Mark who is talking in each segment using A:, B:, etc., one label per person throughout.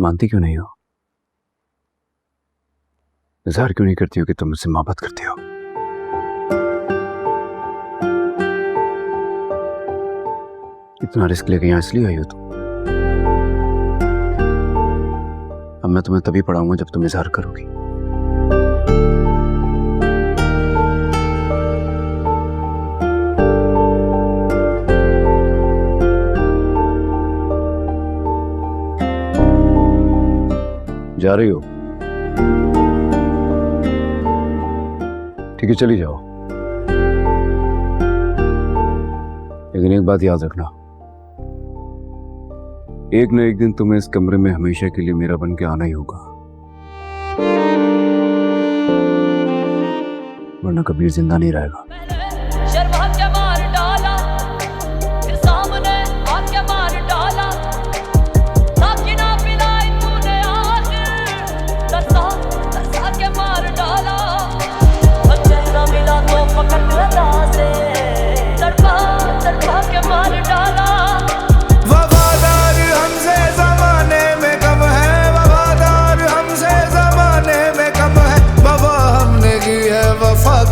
A: मानती क्यों नहीं हो? इज़हार क्यों नहीं करती हो कि तुम मुझसे मोहब्बत करती हो? इतना रिस्क लेके यहाँ इसलिए आई हो तुम? अब मैं तुम्हें तभी पढ़ाऊंगा जब तुम इज़हार करोगी। जा रही हो? ठीक है, चली जाओ, लेकिन एक बात याद रखना, एक न एक दिन तुम्हें इस कमरे में हमेशा के लिए मेरा बन के आना ही होगा, वरना कबीर जिंदा नहीं रहेगा।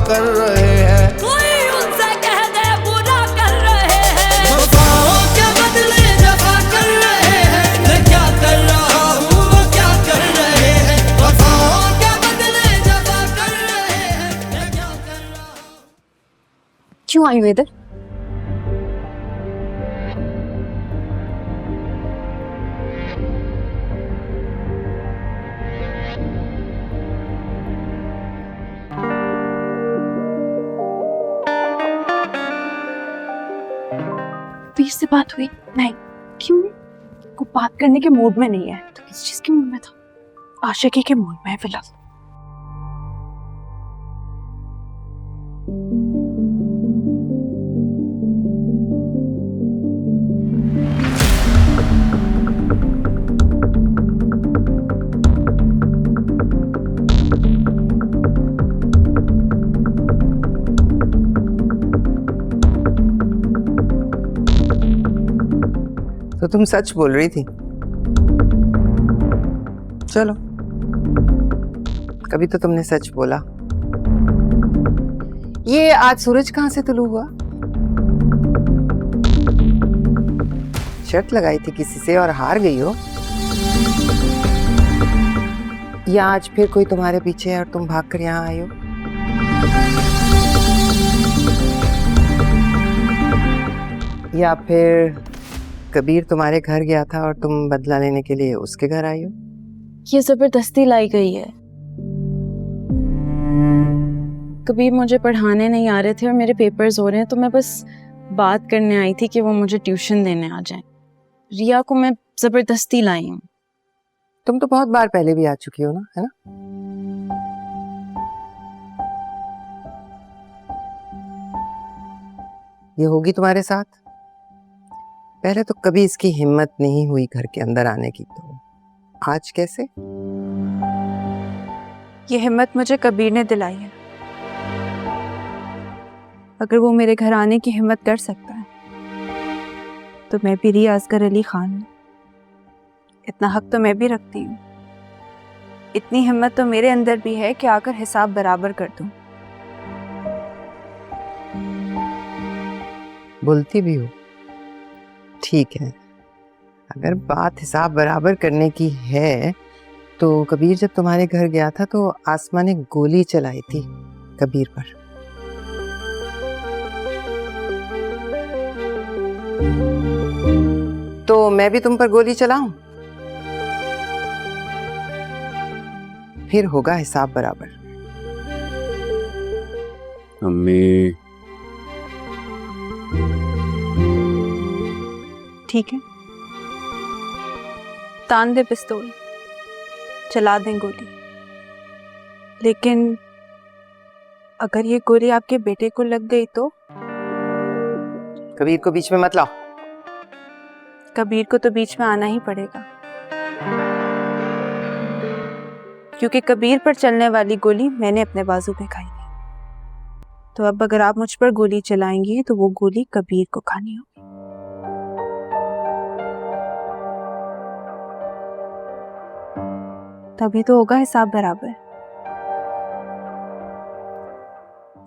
B: कर रहे हैं कोई उनसे कह दे बुरा कर रहे हैं, वफाओं के बदले जफा कर रहे हैं। मैं क्या कर रहा हूँ वो क्या कर रहे हैं, वफाओं के बदले जफा कर रहे हैं। मैं क्या कर रहा हूँ।
C: क्यों आई हो इधर? कबीर से बात हुई? नहीं। क्यों? को बात करने के मूड में नहीं है। तो किस चीज के मूड में था? आशिकी के मूड में है फिलहाल।
D: तो तुम सच बोल रही थी। चलो, कभी तो तुमने सच बोला। ये आज सूरज कहाँ से तुलू हुआ? शर्त लगाई थी किसी से और हार गई हो, या आज फिर कोई तुम्हारे पीछे है और तुम भागकर यहाँ आई हो? या फिर कबीर तुम्हारे घर गया था और तुम बदला लेने के लिए उसके घर आई हो?
C: ये जबरदस्ती लाई गई है। कबीर मुझे पढ़ाने नहीं आ रहे थे और मेरे पेपर्स हो रहे हैं, तो मैं बस बात करने आई थी कि वो मुझे ट्यूशन देने आ जाएं। रिया को मैं जबरदस्ती लाई हूँ।
D: तुम तो बहुत बार पहले भी आ चुकी हो ना, है ना? ये होगी तुम्हारे साथ। पहले तो कभी इसकी हिम्मत नहीं हुई घर के अंदर आने की, तो आज कैसे?
E: ये हिम्मत मुझे कबीर ने दिलाई है। अगर वो मेरे घर आने की हिम्मत कर सकता है तो मैं भी रिया असगर अली खान हूँ। इतना हक तो मैं भी रखती हूँ। इतनी हिम्मत तो मेरे अंदर भी है कि आकर हिसाब बराबर कर दूँ।
D: बोलती भी हो, ठीक है। अगर बात हिसाब बराबर करने की है तो कबीर जब तुम्हारे घर गया था तो आसमां ने गोली चलाई थी कबीर पर। तो मैं भी तुम पर गोली चलाऊं? फिर होगा हिसाब बराबर।
A: अम्मी,
E: ठीक है, तान दे पिस्तौल, चला दें गोली। लेकिन अगर ये गोली आपके बेटे को लग गई तो?
D: कबीर को बीच में मत लाओ।
E: कबीर को तो बीच में आना ही पड़ेगा, क्योंकि कबीर पर चलने वाली गोली मैंने अपने बाजू पे खाई थी। तो अब अगर आप मुझ पर गोली चलाएंगे तो वो गोली कबीर को खानी होगी। तभी तो होगा हिसाब बराबर।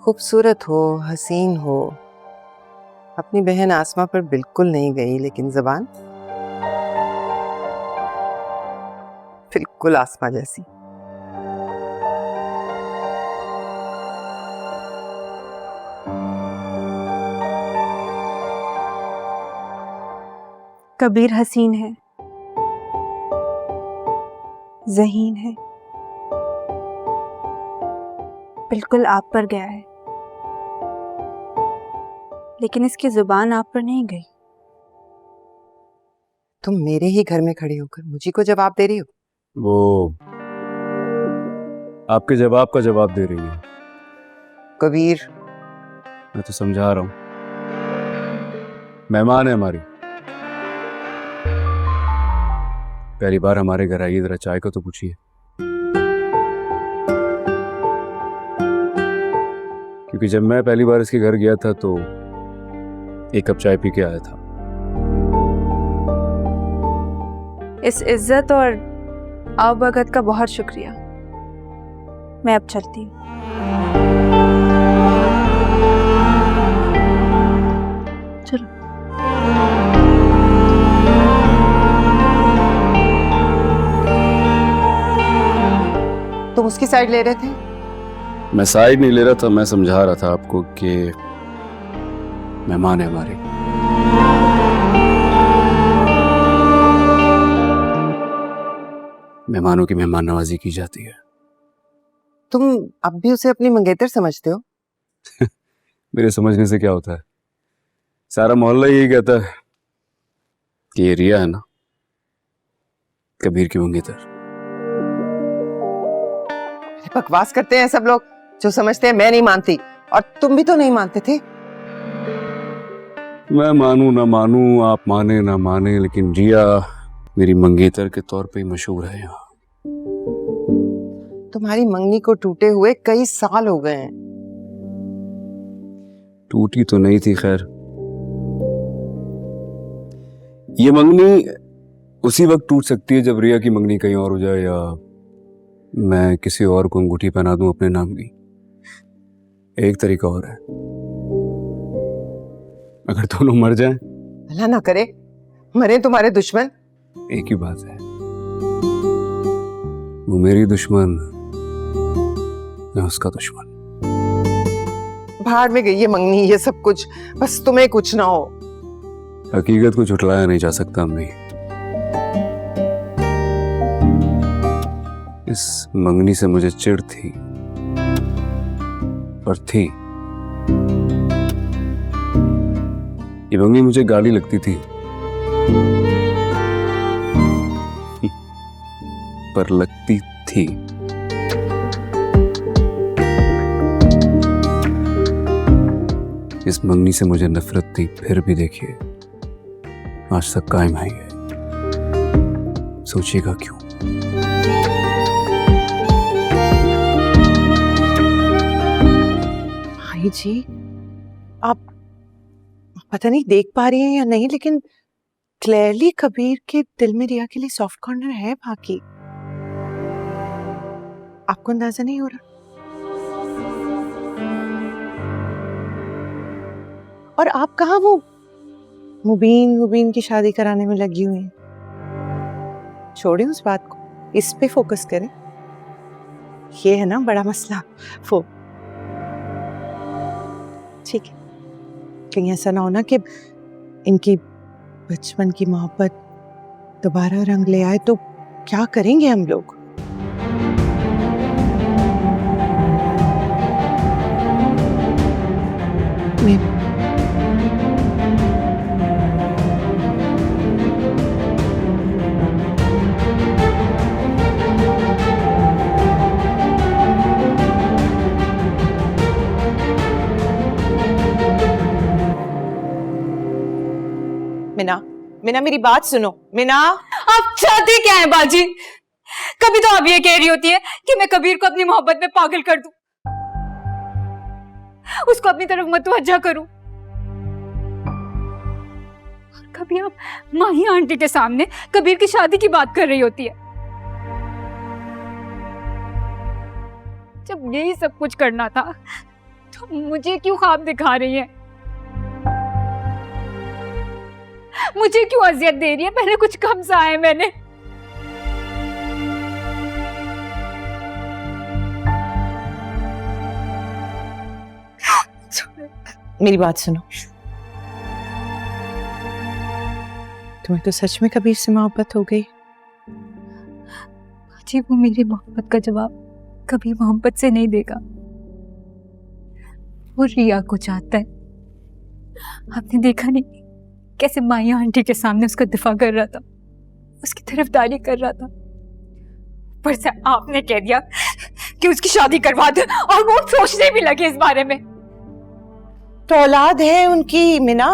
D: खूबसूरत हो, हसीन हो, अपनी बहन आसमा पर बिल्कुल नहीं गई, लेकिन जबान बिल्कुल आसमा जैसी।
E: कबीर हसीन है, ज़हीन है, बिल्कुल आप पर गया है, लेकिन इसकी जुबान आप पर नहीं गई।
D: तुम मेरे ही घर में खड़ी होकर मुझे को जवाब दे रही हो?
A: वो आपके जवाब का जवाब दे रही है।
D: कबीर,
A: मैं तो समझा रहा हूं, मेहमान है हमारी, पहली बार हमारे घर आई, जरा चाय को तो पूछिए। क्योंकि जब मैं पहली बार इसके घर गया था तो एक कप चाय पी के आया था।
E: इस इज्जत और आवभगत का बहुत शुक्रिया। मैं अब चलती हूँ। चलो।
D: तुम उसकी साइड ले रहे थे?
A: मैं साइड नहीं ले रहा था, मैं समझा रहा था आपको कि मेहमान है हमारे। मेहमानों की मेहमान नवाजी की जाती है।
D: तुम अब भी उसे अपनी मंगेतर समझते हो?
A: मेरे समझने से क्या होता है, सारा मोहल्ला यही कहता है कि ये रिया है ना, कबीर की मंगेतर।
D: बकवास करते हैं सब लोग, जो समझते हैं। मैं नहीं मानती, और तुम भी तो नहीं मानते थे।
A: मैं मानूं ना मानूं, आप माने ना माने, लेकिन रिया मेरी मंगेतर के तौर पे ही मशहूर है यहाँ।
D: तुम्हारी मंगनी को टूटे हुए कई साल हो गए हैं।
A: टूटी तो नहीं थी, खैर ये मंगनी उसी वक्त टूट सकती है जब रिया की मंगनी कहीं और हो जाए, या मैं किसी और को अंगूठी पहना दूं अपने नाम की। एक तरीका और है, अगर दोनों मर जाएं।
D: अल्लाह ना करे मरे तुम्हारे दुश्मन।
A: एक ही बात है, वो मेरी दुश्मन, मैं उसका दुश्मन।
D: बाहर में गई है मंगनी, ये सब कुछ, बस तुम्हें कुछ ना हो।
A: हकीकत को झुठलाया नहीं जा सकता अम्मी। इस मंगनी से मुझे चिढ़ थी, पर थी। ये मंगनी मुझे गाली लगती थी, पर लगती थी। इस मंगनी से मुझे नफरत थी, फिर भी देखिए आज तक कायम है ये। सोचिएगा क्यों?
D: भाई जी, आप पता नहीं देख पा रही हैं या नहीं, लेकिन क्लियरली कबीर के दिल में रिया के लिए सॉफ्ट कॉर्नर है। बाकी आपको अंदाजा नहीं हो रहा? और आप कहाँ वो मुबीन की शादी कराने में लगी हुई हैं? छोड़िए उस बात को, इस पे फोकस करें। ये है ना बड़ा मसला। वो ठीक है, कहीं ऐसा ना हो ना कि इनकी बचपन की मोहब्बत दोबारा रंग ले आए, तो क्या करेंगे हम लोग? मीना, मेरी बात सुनो। मीना,
E: आप चाहती क्या है बाजी? कभी तो आप ये कह रही होती है कि मैं कबीर को अपनी मोहब्बत में पागल कर दूं, उसको अपनी तरफ मतवज्जा करूं। और कभी आप माही आंटी के सामने कबीर की शादी की बात कर रही होती है।
F: जब यही सब कुछ करना था तो मुझे क्यों ख्वाब दिखा रही है? मुझे क्यों अजियत दे रही है? पहले कुछ कम सा है मैंने।
D: मेरी बात सुनो, तुम्हें तो सच में कबीर से मोहब्बत हो गई।
F: जी वो मेरी मोहब्बत का जवाब कभी मोहब्बत से नहीं देगा, वो रिया को चाहता है। आपने देखा नहीं कैसे माया आंटी के सामने उसका दिफा कर रहा था, उसकी तरफदारी कर रहा था। ऊपर से आपने कह दिया कि उसकी शादी करवा दे और वो सोचने भी लगे इस बारे में।
D: तो औलाद है उनकी मिना,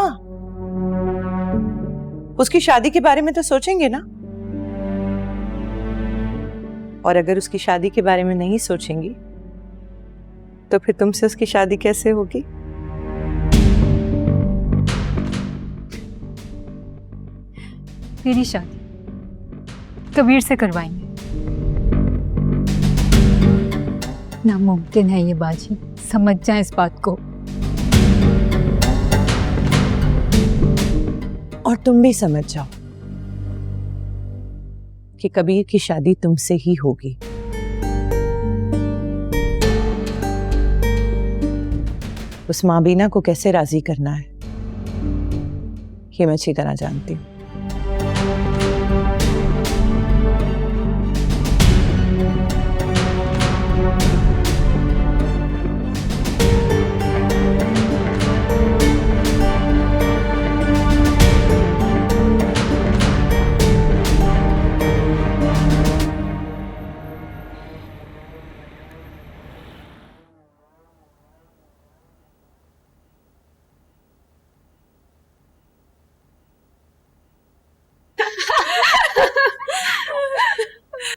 D: उसकी शादी के बारे में तो सोचेंगे ना। और अगर उसकी शादी के बारे में नहीं सोचेंगी तो फिर तुमसे उसकी शादी कैसे होगी?
F: मेरी शादी कबीर से करवाएंगे। नामुमकिन है ये बाजी, समझ जाए इस बात को।
D: और तुम भी समझ जाओ कि कबीर की शादी तुमसे ही होगी। उस माँ बीना को कैसे राजी करना है ये मैं अच्छी तरह जानती हूँ।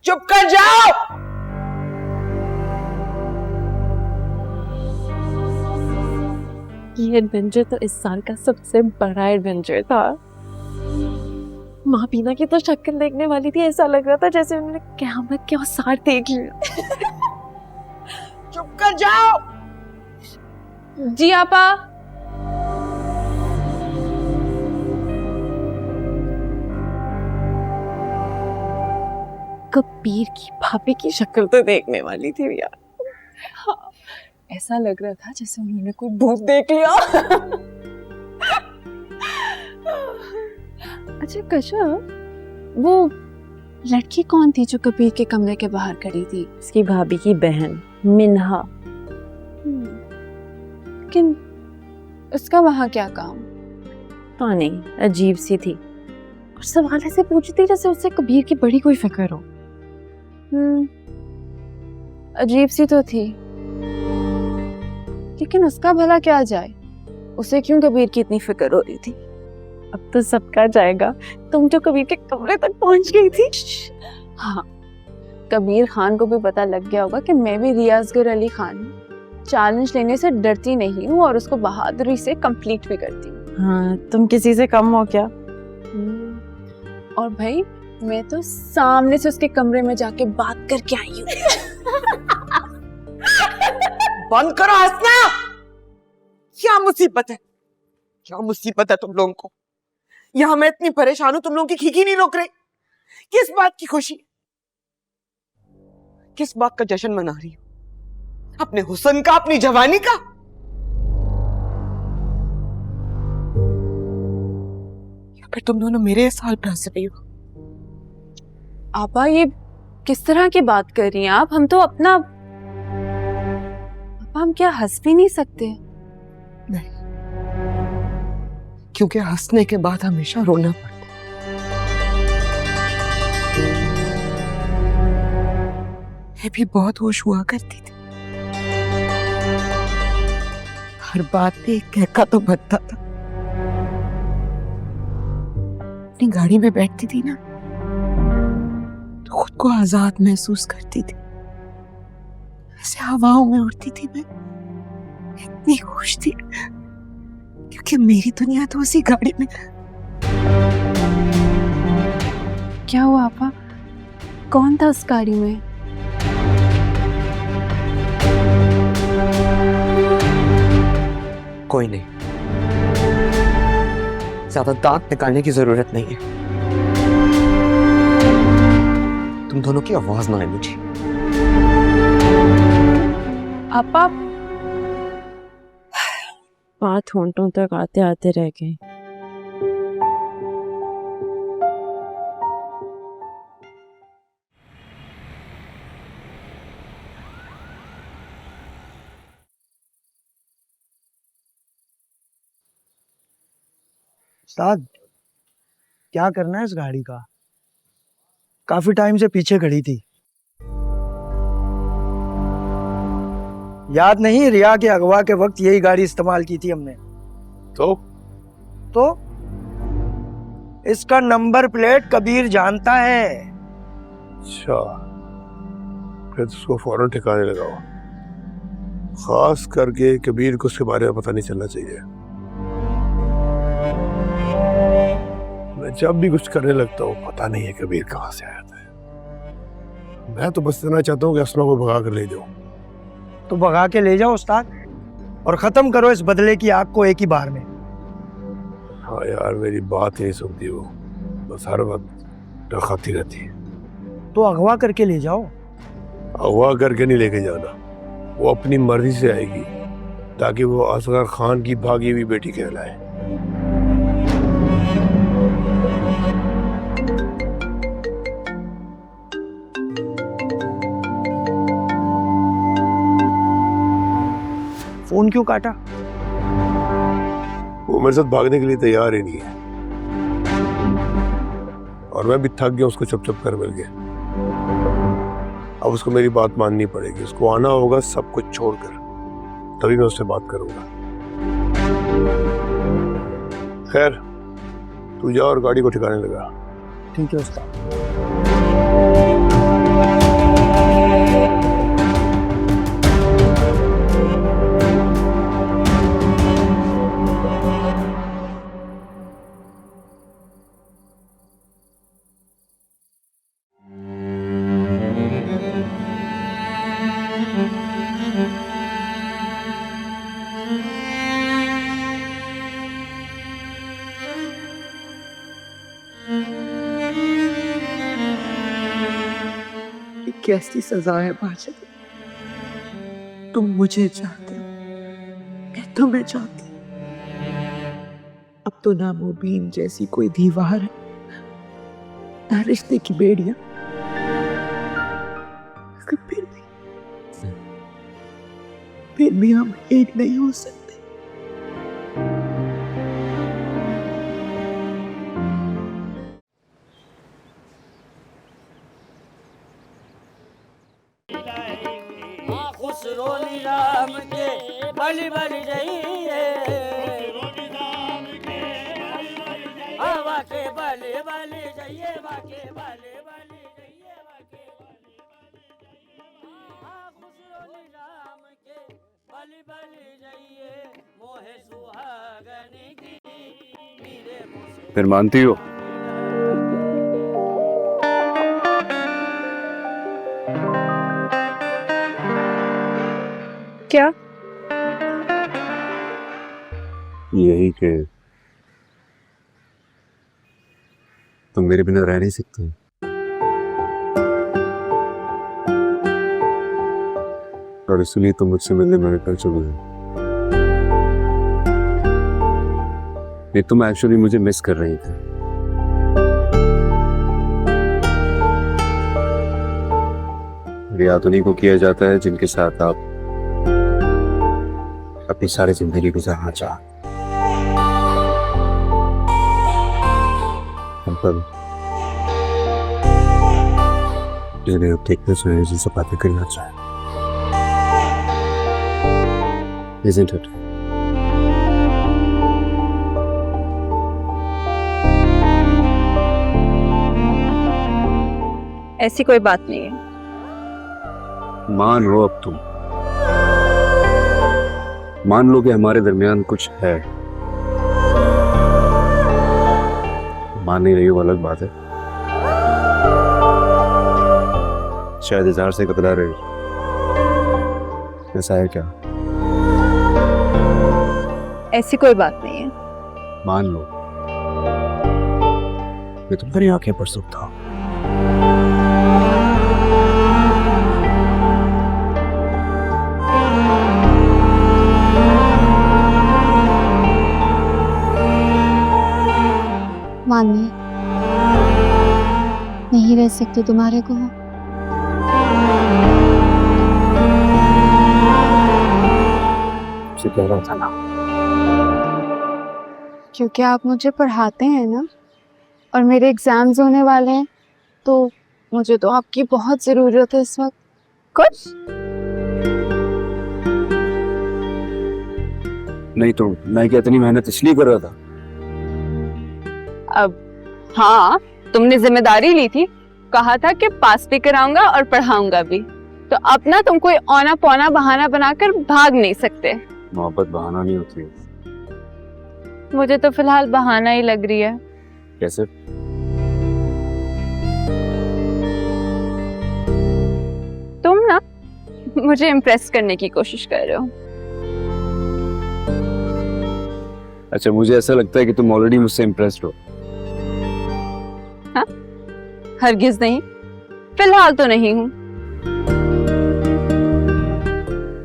D: चुप कर जाओ।
C: ये एडवेंचर तो इस साल का सबसे बड़ा एडवेंचर था। माँ बीना की तो शक्ल देखने वाली थी, ऐसा लग रहा था जैसे उन्होंने क़यामत के औसार देख लिया।
D: चुप कर जाओ।
C: जी आपा। कबीर की भाभी की शक्ल तो देखने वाली थी यार। हाँ, ऐसा लग रहा था जैसे उन्होंने कोई भूत देख लिया। अच्छा कशा, वो लड़की कौन थी जो कबीर के कमरे के बाहर खड़ी थी?
G: उसकी भाभी की बहन मिन्हा।
C: लेकिन उसका वहां क्या काम?
G: पता नहीं, अजीब सी थी।
C: और सवाल ऐसे पूछती जैसे उससे कबीर की बड़ी कोई फिक्र हो। अजीब सी तो थी, लेकिन उसका भला क्या जाए, उसे क्यों कबीर की इतनी फिक्र हो रही थी? अब तो सबका जाएगा, तुम जो कबीर के कमरे तक पहुंच गई थी। हाँ, कबीर खान को भी पता लग गया होगा कि मैं भी रियाजगर अली खान चैलेंज लेने से डरती नहीं हूँ और उसको बहादुरी से कंप्लीट भी करती हूँ।
G: हाँ, तुम किसी से कम हो क्या?
C: और भाई मैं तो सामने से उसके कमरे में जाके बात करके आई हूँ।
H: बंद करो हंसना। क्या मुसीबत है, क्या मुसीबत है तुम लोगों को? यहाँ मैं इतनी परेशान हूं, तुम लोगों की खीखी नहीं रोक रही। किस बात की खुशी, किस बात का जश्न मना रही हो? अपने हुस्न का, अपनी जवानी का? या फिर तुम दोनों मेरे इस हाल पे हंस रही हो?
C: आपा ये किस तरह की बात कर रही हैं आप? हम तो अपना, आपा हम क्या हंस भी नहीं सकते?
H: नहीं, क्योंकि हंसने के बाद हमेशा रोना पड़ता है। मैं भी बहुत होश हुआ करती थी, हर बात पे एक कहका तो बनता था। अपनी गाड़ी में बैठती थी ना तो खुद को आजाद महसूस करती थी, ऐसे हवाओं में उड़ती थी। मैं इतनी खुश थी क्योंकि मेरी दुनिया तो उसी गाड़ी में।
C: क्या हुआ आपा? कौन था उस गाड़ी में?
I: कोई नहीं, ज्यादा दांत निकालने की जरूरत नहीं है। तुम दोनों की आवाज ना आए मुझे।
E: आपा
G: बात होंठों तक आते आते रह गई।
J: उस्ताद, क्या करना है इस गाड़ी का? काफी टाइम से पीछे खड़ी थी। याद नहीं, रिया के अगवा के वक्त यही गाड़ी इस्तेमाल की थी हमने। तो इसका नंबर प्लेट कबीर जानता है।
K: अच्छा, फिर उसको फौरन ठिकाने लगाओ। खास करके कबीर को उसके बारे में पता नहीं चलना चाहिए। मैं जब भी कुछ करने लगता हूँ पता नहीं है कबीर कहाँ से आया था। मैं तो बस इतना चाहता हूँ कि असमा को भगा कर ले जाऊं।
J: तो भगा के ले जाओ उस्ताद, और खत्म करो इस बदले की आग को एक ही बार में।
K: हाँ यार, मेरी बात नहीं सुनती वो, बस हर वक्त डखाती रहती है।
J: तो अगवा करके ले जाओ।
K: अगवा करके नहीं लेके जाना, वो अपनी मर्जी से आएगी ताकि वो असगर खान की भागी हुई बेटी कहलाए।
J: फोन क्यों काटा?
K: वो मेरे साथ भागने के लिए तैयार ही नहीं है, और मैं भी थक गया उसको चुप चुप कर मिल गया। अब उसको मेरी बात माननी पड़ेगी। उसको आना होगा सब कुछ छोड़कर, तभी मैं उससे बात करूंगा। खैर, तू जा और गाड़ी को ठिकाने लगा।
J: ठीक है उस्ताद।
H: कैसी सजा है बादशाह? तुम मुझे चाहते हो, मैं तुम्हें चाहती हूँ। अब तो ना मुबीन जैसी कोई दीवार है, ना रिश्ते की बेड़ियां। फिर भी हम एक नहीं हो सकते।
B: राम के बलि बलि जाइए, वाके बलि बलि जाइए, वाके बलि बलि जाइए, वाके खुसरोली राम के बलि बलि जाइए, मोहे सुहागन की मेरे मुझसे।
A: फिर मानती हो?
E: क्या?
A: यही कि तुम मेरे बिना रह नहीं सकते, और इसलिए तुम मुझसे मिलने मेरे कर चुके हो। नहीं, तुम एक्चुअली मुझे मिस कर रही थी। याद उन्हीं को किया जाता है जिनके साथ आप अपनी सारी जिंदगी गुजारना चाहते। जिन्हें आप देखना चाहें, जिनसे बातें करना चाहें। Isn't it?
E: ऐसी कोई बात नहीं है।
A: मान लो अब तुम, मान लो कि हमारे दरमियान कुछ है। मान नहीं रही हो, अलग बात है। शायद इज़हार से कतरा रहे हो। ऐसा है क्या?
E: ऐसी कोई बात नहीं है।
A: मान लो मैं तुम्हारी आंखें पर सुख था।
C: मानिए, नहीं रह सकती तुम्हारे को।
A: से कह रहा था ना,
C: क्योंकि आप मुझे पढ़ाते हैं ना, और मेरे एग्जाम्स होने वाले हैं, तो मुझे तो आपकी बहुत ज़रूरत है इस वक्त। कुछ
A: नहीं तो मैं क्या इतनी मेहनत इसलिए कर रहा था।
C: अब हाँ, तुमने जिम्मेदारी ली थी, कहा था कि पास भी कराऊंगा और पढ़ाऊंगा भी, तो अब ना तुम कोई औना पौना बहाना बनाकर भाग नहीं सकते।
A: मोहब्बत बहाना नहीं होती।
C: मुझे तो फिलहाल बहाना ही लग रही है।
A: कैसे?
C: तुम ना मुझे इम्प्रेस करने की कोशिश कर रहे हो।
A: अच्छा, मुझे ऐसा लगता है कि तुम ऑलरेडी मुझसे इम्प्रेस्ड हो।
C: हाँ? हरगिज नहीं, फिलहाल तो नहीं हूँ।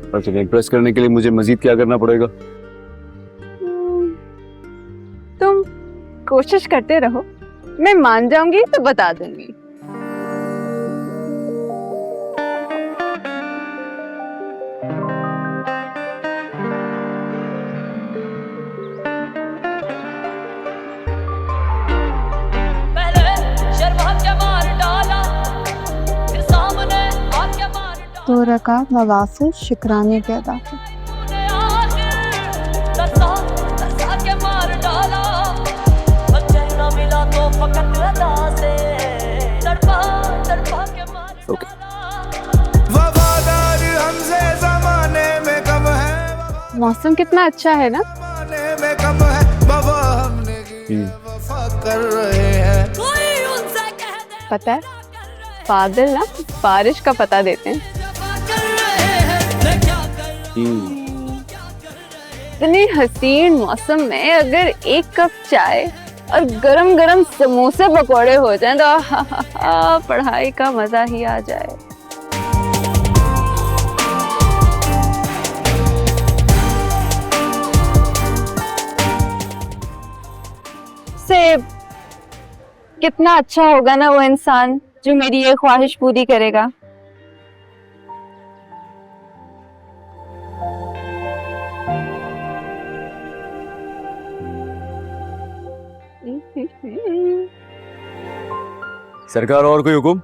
A: और तुम्हें इम्प्रेस करने के लिए मुझे मजीद क्या करना पड़ेगा?
C: तुम कोशिश करते रहो, मैं मान जाऊंगी तो बता दूंगी। तो रका नवाफिल शुक्राने के अदा थे। मौसम कितना अच्छा है ना। पता है, बादल ना बारिश का पता देते हैं। इतने हसीन मौसम में अगर एक कप चाय और गरम गरम समोसे पकोड़े हो जाएं तो पढ़ाई का मजा ही आ जाए। से कितना अच्छा होगा ना वो इंसान जो मेरी ये ख्वाहिश पूरी करेगा।
A: सरकार, और कोई हुक्म?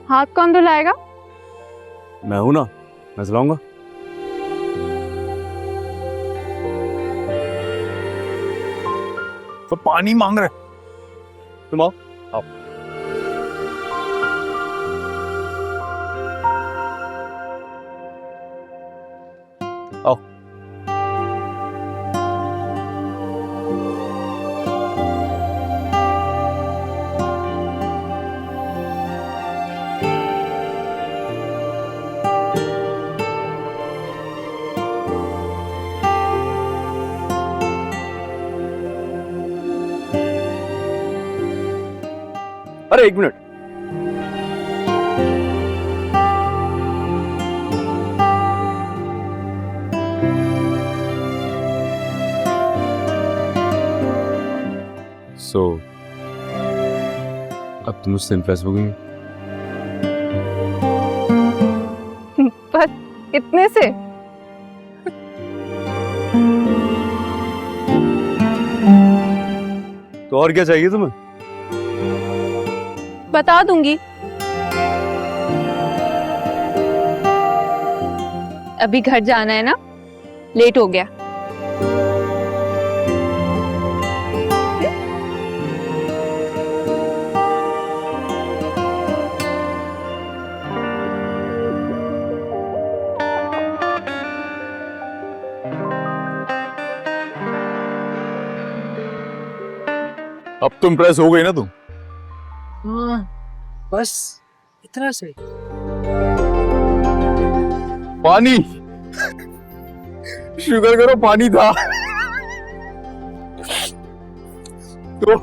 C: हाथ कौन धुलाएगा?
A: मैं हूं ना, मैं चलाऊंगा।
K: तो पानी मांग रहे।
A: तुम आओ, आओ। आओ। अरे एक मिनट, अब तुम मुझसे इम्प्रेस हो गई?
C: बस इतने से?
A: तो और क्या चाहिए तुम्हें?
C: बता दूंगी। अभी घर जाना है ना, लेट हो गया।
K: अब तो इम्प्रेस हो गई ना तुम?
J: बस इतना से।
A: पानी, शुगर करो पानी था। तो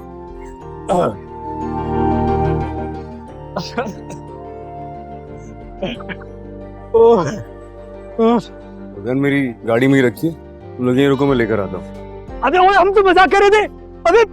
A: गन मेरी गाड़ी में ही रखी है, तुम लोग यहीं रुको, मैं लेकर आता हूँ।
J: अबे ओए, हम तो मजाक कर रहे थे। अबे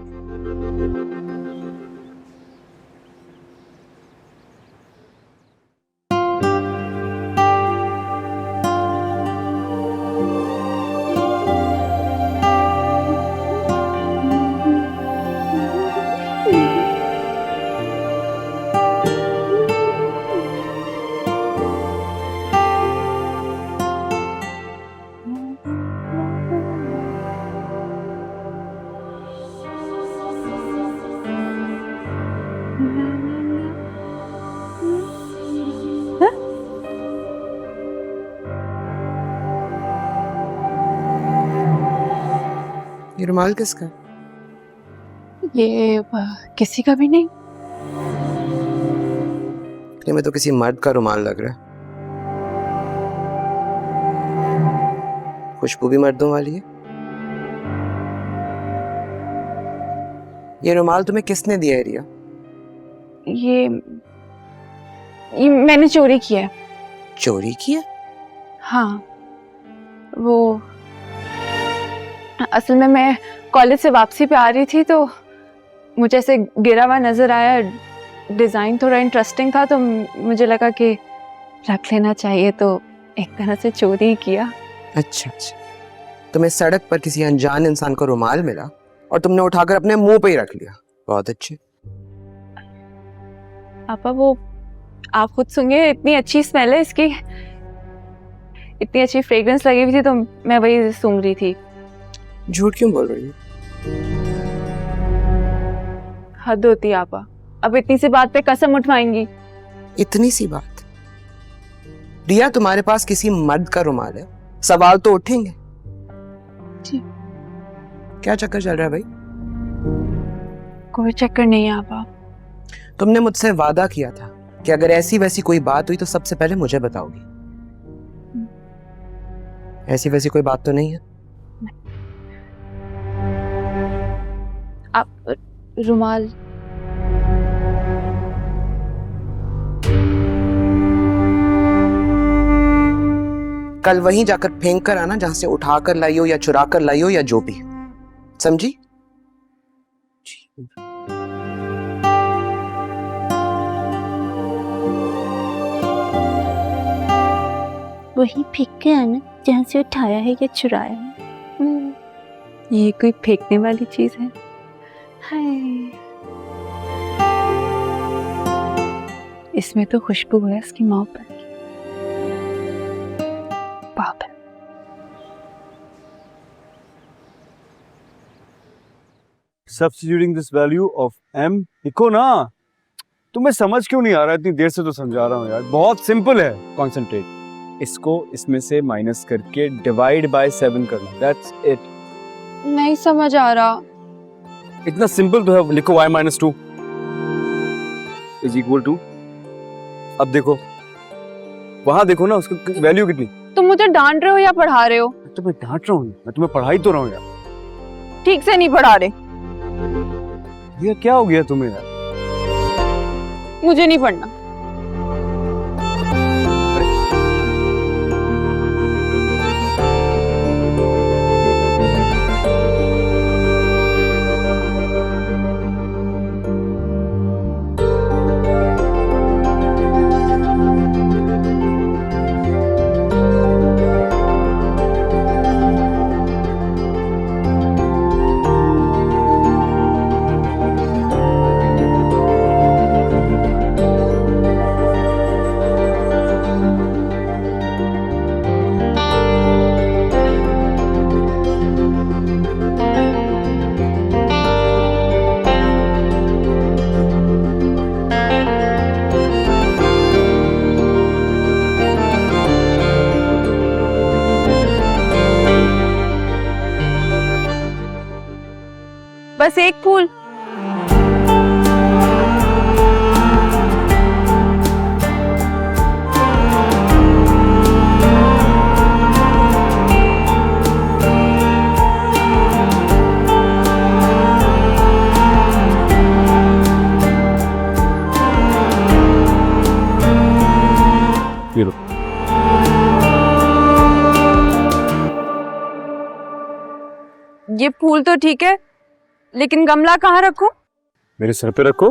D: ये रुमाल किसका?
C: ये किसी का भी नहीं।
D: देखने में तो किसी मर्द का रुमाल लग रहा है। खुशबू भी मर्दों वाली है। ये रुमाल तुम्हें किसने दिया है रिया?
C: ये मैंने चोरी किया है।
D: चोरी किया?
C: हाँ, वो असल में मैं कॉलेज से वापसी पे आ रही थी तो मुझे ऐसे गिरा हुआ नजर आया, डिज़ाइन थोड़ा इंटरेस्टिंग था तो मुझे लगा कि रख लेना चाहिए, तो एक तरह से चोरी किया।
D: अच्छा अच्छा, तुम्हें सड़क पर किसी अनजान इंसान को रुमाल मिला और तुमने उठाकर अपने मुंह पे ही रख लिया। बहुत अच्छे।
C: आपा वो आप खुद सुनिए, इतनी अच्छी स्मेल है इसकी, इतनी अच्छी फ्रेग्रेंस लगी हुई थी तो मैं वही सूंघ रही थी।
D: झूठ क्यों बोल रही हो?
C: हद होती है आपा, अब इतनी सी बात पे कसम उठवाएंगी?
D: इतनी सी बात? रिया, तुम्हारे पास किसी मर्द का रुमाल है, सवाल तो उठेंगे।
C: जी।
D: क्या चक्कर चल रहा है भाई?
C: कोई चक्कर नहीं है आपा।
D: तुमने मुझसे वादा किया था कि अगर ऐसी वैसी कोई बात हुई तो सबसे पहले मुझे बताओगी। ऐसी वैसी कोई बात तो नहीं है?
C: आप रुमाल
D: कल वहीं जाकर फेंक कर आना जहां से उठा कर लाई हो या चुरा कर लाई हो या जो भी, समझी?
G: वही फेंक के आना जहाँ से उठाया है या चुराया है।
C: ये कोई फेंकने वाली चीज है? हाय, इसमें तो खुशबू है इसकी मोहब्बत की। पागल।
A: Substituting this value of m, लिखो ना। तुम्हें समझ क्यों नहीं आ रहा? इतनी देर से तो समझा रहा हूँ यार, बहुत सिंपल है। कॉन्सेंट्रेट, इसको इसमें से माइनस करके डिवाइड बाय 7 करना, दैट्स इट।
C: नहीं समझ आ रहा।
A: इतना सिंपल तो है। लिखो y - 2 इज इक्वल टू, अब देखो वहां देखो ना उसकी वैल्यू कितनी।
C: तुम मुझे डांट रहे हो या पढ़ा रहे हो?
A: मैं तुम्हें डांट रहा हूँ, मैं तुम्हें पढ़ाई तो रहा हूँ यार।
C: ठीक से नहीं पढ़ा रहे।
A: ये क्या हो गया तुम्हें यार?
C: मुझे नहीं पढ़ना। बस एक फूल।
E: ये फूल तो ठीक है, लेकिन गमला कहाँ रखूं?
A: मेरे सर पे रखो।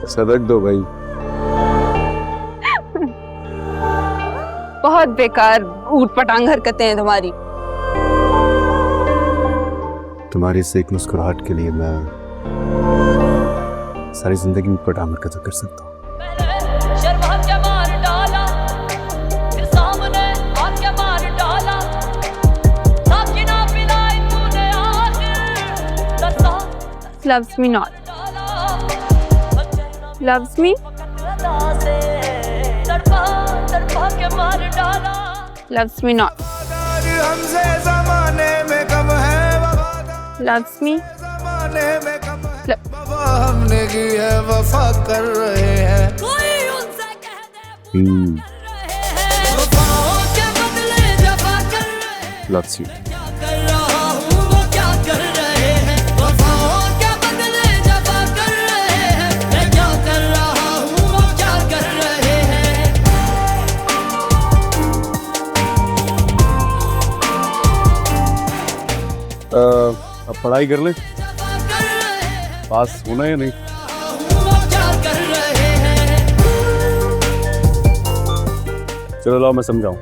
A: सदक दो भाई।
E: बहुत बेकार ऊट पटांग हरकतें हैं तुम्हारी।
A: तुम्हारी इस एक मुस्कुराहट के लिए मैं सारी जिंदगी में पटांग हरकतें कर सकता हूँ।
B: शर्मा के मार डाला, फिर सामने आके मार डाला, ताकि ना पिलाई तूने आखिर रसा
E: Loves me not. Loves me.
B: तड़पा तड़पा के मार डाला।
E: Loves me not.
B: हमसे जमाने में कम है वफादार,
E: Loves me.
B: जमाने में कम है वफा हमने की है, वफा कर रहे हैं। कोई उनसे कह दे वफाओं के बदले जफा कर रहे हैं।
A: Loves you.
B: क्या कर रहा हूँ वो क्या कर रहे हैं, वफाओं के बदले जफा कर रहे हैं। मैं क्या कर रहा हूँ वो क्या कर रहे हैं।
A: अब पढ़ाई कर ले, पास होना या नहीं?
B: वो क्या कर रहे हैं।
A: चलो लाओ मैं समझाऊं।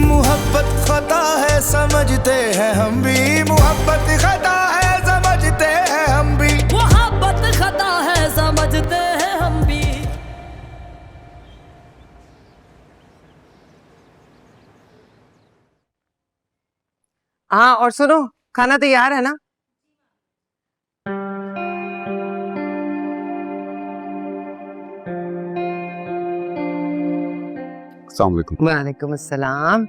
B: मोहब्बत खता है समझते हैं हम भी, मोहब्बत खता है समझते हैं हम भी, मोहब्बत खता है समझते हैं हम भी।
D: हाँ, और सुनो, खाना तैयार है ना?
A: अस्सलाम वालेकुम।
D: वालेकुम अस्सलाम।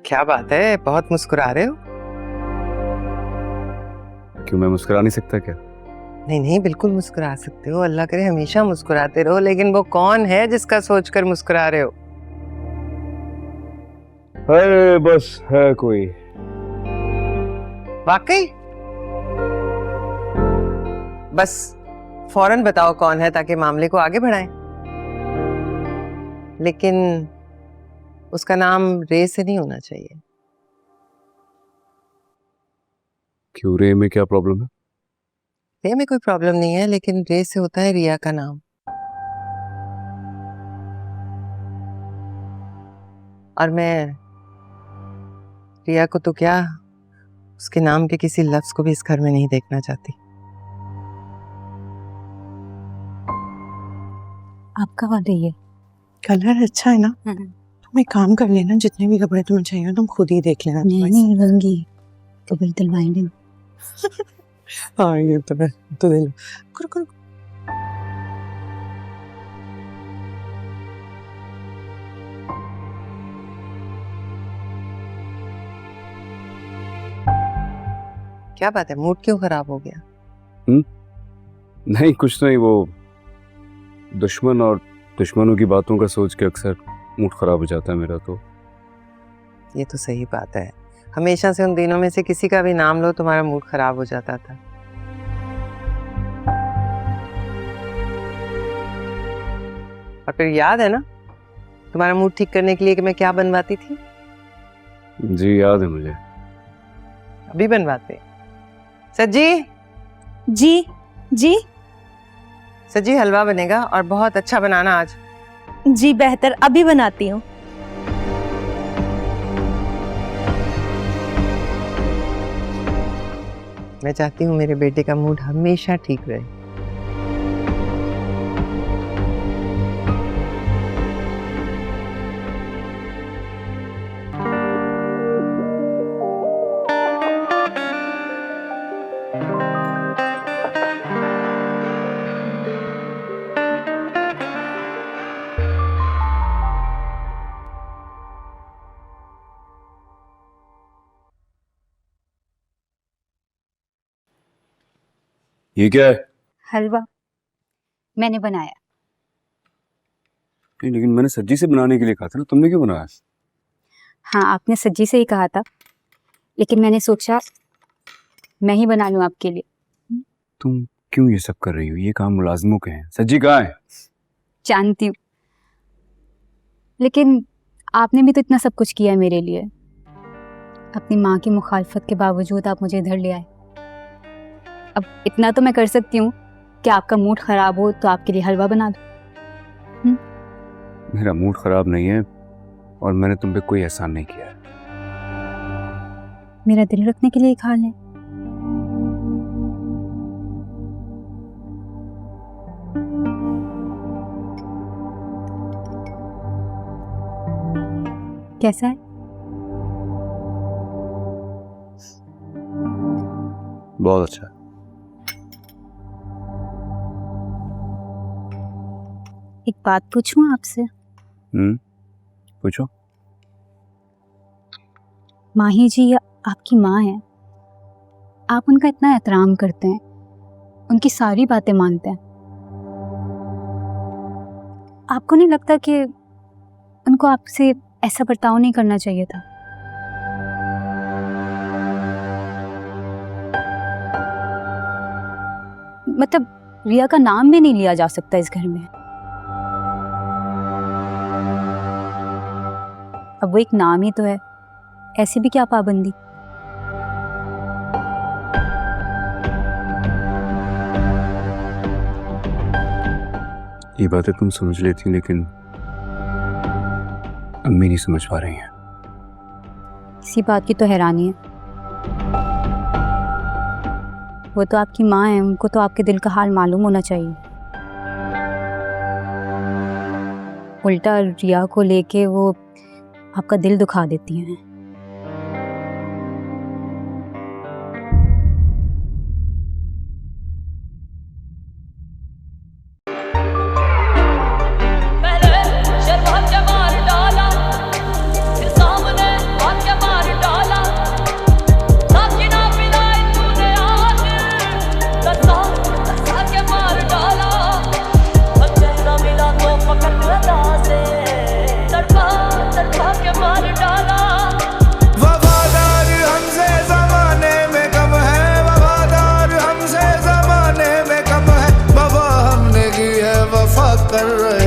D: क्या बात है, बहुत मुस्कुरा रहे हो?
A: क्यों, मैं मुस्कुरा नहीं सकता क्या?
D: नहीं नहीं, बिल्कुल मुस्कुरा सकते हो, अल्लाह करे हमेशा मुस्कुराते रहो। लेकिन वो कौन है जिसका सोचकर मुस्कुरा रहे हो?
A: अरे बस है कोई।
D: वाकई? बस फौरन बताओ कौन है, ताकि मामले को आगे बढ़ाएं। लेकिन उसका नाम रे से नहीं होना चाहिए।
A: क्यों, रे में क्या प्रॉब्लम है?
D: रे में कोई प्रॉब्लम नहीं है, लेकिन रे से होता है रिया का नाम। और मैं रिया को तो क्या, उसके नाम के किसी लफ्ज को भी इस घर में नहीं देखना चाहती।
F: आपका वाला ये
H: कलर अच्छा है ना? तुम एक काम कर लेना, जितने भी कपड़े तुम्हें चाहिए तुम खुद ही देख लेना।
F: नहीं रंगी कबल दिलवाएंगे।
H: हाँ ये तो है, तो दे लो। करो करो।
D: क्या बात है, मूड क्यों खराब हो गया?
A: नहीं कुछ नहीं, वो दुश्मन और दुश्मनों की बातों का सोच के अक्सर मूड खराब हो जाता है मेरा। तो
D: ये तो सही बात है, हमेशा से उन दिनों में से किसी का भी नाम लो तुम्हारा मूड खराब हो जाता था। और फिर याद है ना तुम्हारा मूड ठीक करने के लिए कि मैं क्या बनवाती थी?
A: जी याद है मुझे।
D: अभी बनवाते। सज्जी
F: जी जी
D: सज्जी, हलवा बनेगा और बहुत अच्छा बनाना आज।
F: जी बेहतर, अभी बनाती हूँ।
D: मैं चाहती हूँ मेरे बेटे का मूड हमेशा ठीक रहे।
A: ये क्या है?
F: हलवा मैंने बनाया।
A: नहीं, लेकिन मैंने सज्जी से बनाने के लिए कहा था ना, तुमने क्यों बनाया?
F: हाँ, आपने सज्जी से ही कहा था, लेकिन मैंने सोचा मैं ही बना लूं आपके लिए।
A: तुम क्यों ये सब कर रही हो? ये काम मुलाजिमों के हैं। सज्जी कहाँ है?
F: जानती हूँ, लेकिन आपने भी तो इतना सब कुछ किया है मेरे लिए। अपनी माँ की मुखालफत के बावजूद आप मुझे इधर ले आए। अब इतना तो मैं कर सकती हूँ कि आपका मूड खराब हो तो आपके लिए हलवा बना दूँ।
A: मेरा मूड खराब नहीं है और मैंने तुम पे कोई एहसान नहीं किया है।
F: मेरा दिल रखने के लिए खा लें। कैसा है?
A: बहुत अच्छा है।
F: एक बात पूछूं आपसे?
A: पूछो।
F: माही जी आपकी माँ है, आप उनका इतना एहतराम करते हैं, उनकी सारी बातें मानते हैं, आपको नहीं लगता कि उनको आपसे ऐसा बर्ताव नहीं करना चाहिए था? मतलब रिया का नाम भी नहीं लिया जा सकता इस घर में। अब वो एक नाम ही तो है, ऐसी भी क्या पाबंदी?
A: ये बातें तुम समझ लेती, लेकिन अम्मी नहीं समझ पा रही हैं।
F: इसी बात की तो हैरानी है। वो तो आपकी माँ है, उनको तो आपके दिल का हाल मालूम होना चाहिए। उल्टा रिया को लेके वो आपका दिल दुखा देती हैं।
B: कर रहे